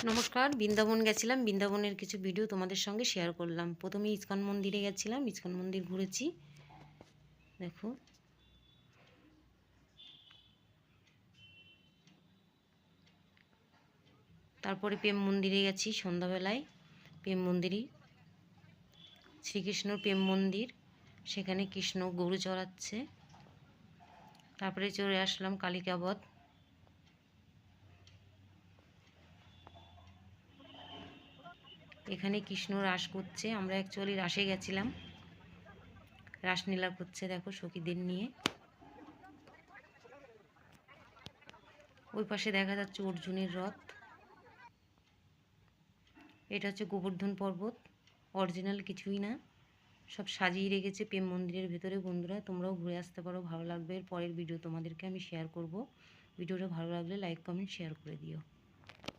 নমস্কার, বৃন্দাবন গেছিলাম। বৃন্দাবনের কিছু ভিডিও তোমাদের সঙ্গে শেয়ার করলাম। প্রথমে ইস্কন মন্দিরে গেছিলাম, ইস্কন মন্দির ঘুরেছি। দেখো, তারপরে প্রেম মন্দিরে গেছি সন্ধ্যাবেলায়। প্রেম মন্দিরই শ্রীকৃষ্ণর প্রেম মন্দির, সেখানে কৃষ্ণ গরু চড়াচ্ছে। তারপরে চলে আসলাম কালিকাবধ। এখানে কৃষ্ণ রাস করছে। আমরা অ্যাকচুয়ালি রাসে গেছিলাম, রাসলীলা করছে দেখো সখীদের নিয়ে। ওই পাশে দেখা যাচ্ছে অর্জুনের রথ। এটা হচ্ছে গোবর্ধন পর্বত, অরিজিনাল কিছুই না, সব সাজিয়ে রেখেছে প্রেম মন্দিরের ভেতরে। বন্ধুরা, তোমরাও ঘুরে আসতে পারো, ভালো লাগবে। এর পরের ভিডিও তোমাদেরকে আমি শেয়ার করব। ভিডিওটা ভালো লাগলে লাইক কমেন্ট শেয়ার করে দিও।